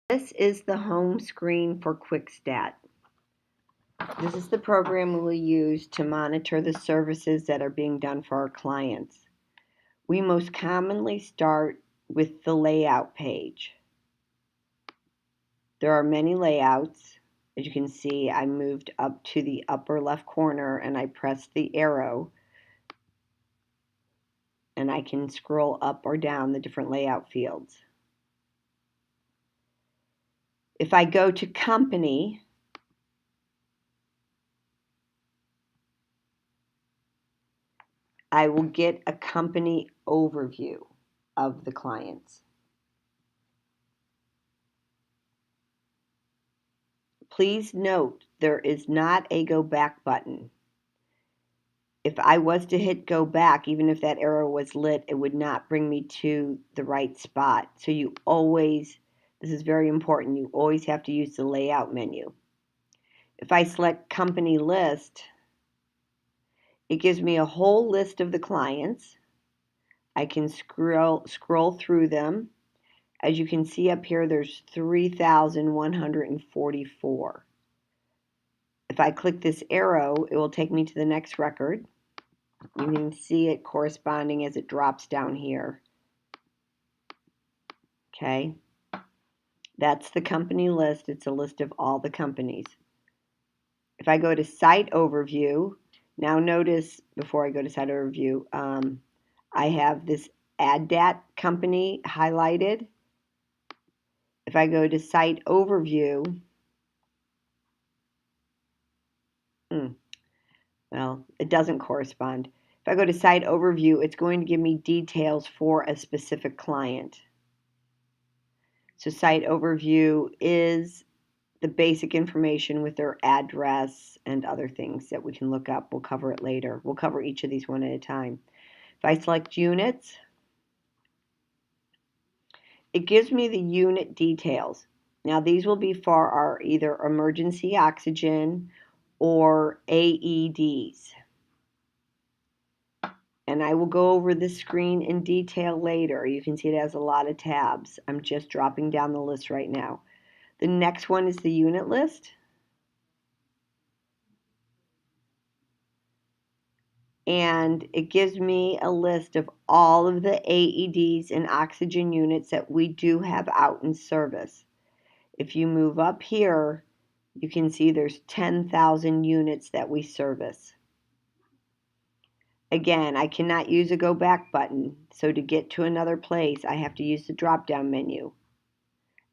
This is the home screen for QuickStat. This is the program we will use to monitor the services that are being done for our clients. We most commonly start with the layout page. There are many layouts. As you can see, I moved up to the upper left corner and I pressed the arrow, and I can scroll up or down the different layout fields. If I go to company, I will get a company overview of the clients. Please note there is not a go back button. If I was to hit go back, even if that arrow was lit, it would not bring me to the right spot. So you always, this is very important, you always have to use the layout menu. If I select company list, it gives me a whole list of the clients. I can scroll through them. As you can see up here, there's 3,144. If I click this arrow, it will take me to the next record. You can see it corresponding as it drops down here. Okay, that's the company list. It's a list of all the companies. If I go to site overview, now notice before I go to site overview, I have this AdDat company highlighted. If I go to site overview, well, it doesn't correspond. If I go to site overview, it's going to give me details for a specific client. So site overview is the basic information with their address and other things that we can look up. We'll cover it later. We'll cover each of these one at a time. If I select units, it gives me the unit details. Now these will be for our either emergency oxygen or AEDs. And I will go over this screen in detail later. You can see it has a lot of tabs. I'm just dropping down the list right now. The next one is the unit list. And it gives me a list of all of the AEDs and oxygen units that we do have out in service. If you move up here, you can see there's 10,000 units that we service. Again, I cannot use a go back button, so to get to another place, I have to use the drop down menu.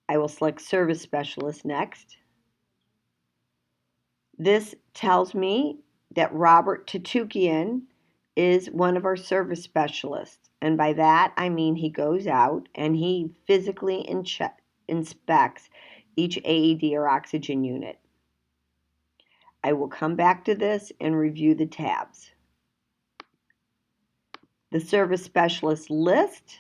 I will select Service Specialist next. This tells me that Robert Tatukian is one of our service specialists. And by that, I mean he goes out and he physically inspects each AED or oxygen unit. I will come back to this and review the tabs. The service specialist list.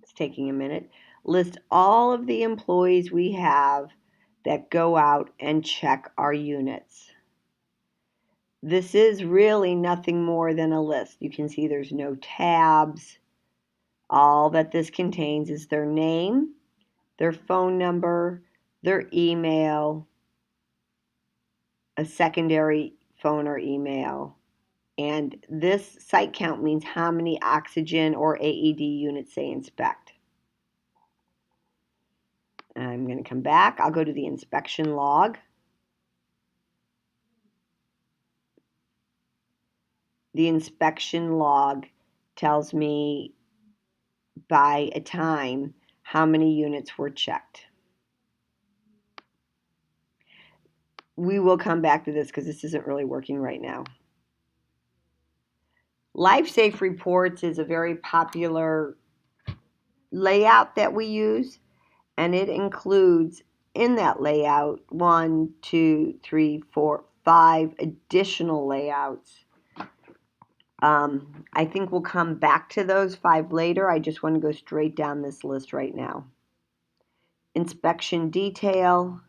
It's taking a minute. List all of the employees we have that go out and check our units. This is really nothing more than a list. You can see there's no tabs. All that this contains is their name, their phone number, their email, a secondary phone or email, and this site count means how many oxygen or AED units they inspect. I'm going to come back. I'll go to the inspection log. The inspection log tells me by a time how many units were checked. We will come back to this because this isn't really working right now. LifeSafe Reports is a very popular layout that we use, and it includes in that layout 1, 2, 3, 4, 5 additional layouts. I think we'll come back to those 5 later. I just want to go straight down this list right now. Inspection detail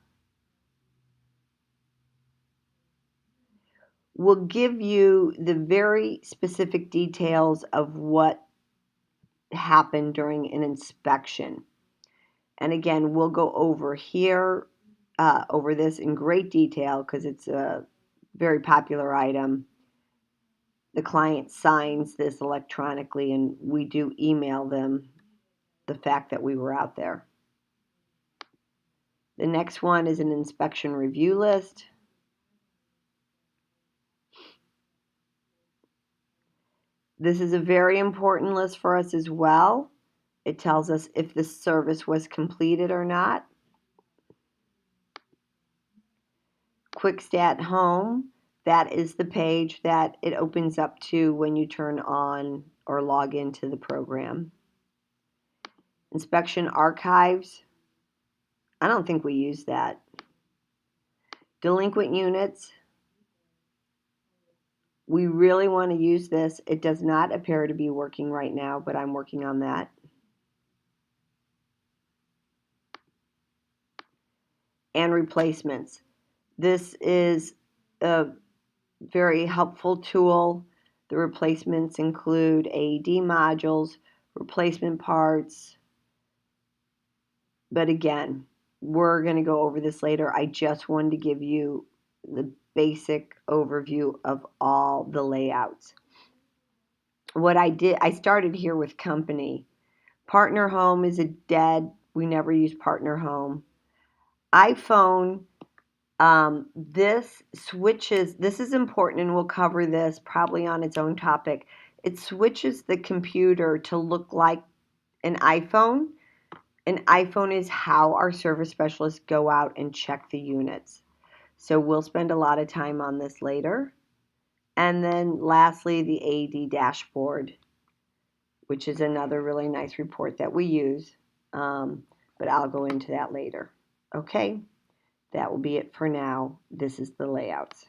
will give you the very specific details of what happen during an inspection. And again, we'll go over here, over this in great detail because it's a very popular item. The client signs this electronically, and we do email them the fact that we were out there. The next one is an inspection review list. This is a very important list for us as well. It tells us if the service was completed or not. QuickStat Home, that is the page that it opens up to when you turn on or log into the program. Inspection Archives, I don't think we use that. Delinquent Units, we really want to use this. It does not appear to be working right now, but I'm working on that. And Replacements. This is a very helpful tool. The replacements include AED modules, replacement parts, but again, we're going to go over this later. I just wanted to give you the basic overview of all the layouts. What I did, I started here with company. Partner home is a dead, we never use partner home. iPhone, this switches, this is important and we'll cover this probably on its own topic. It switches the computer to look like an iPhone. An iPhone is how our service specialists go out and check the units. So we'll spend a lot of time on this later. And then lastly, the AED dashboard, which is another really nice report that we use. But I'll go into that later. Okay, that will be it for now. This is the layouts.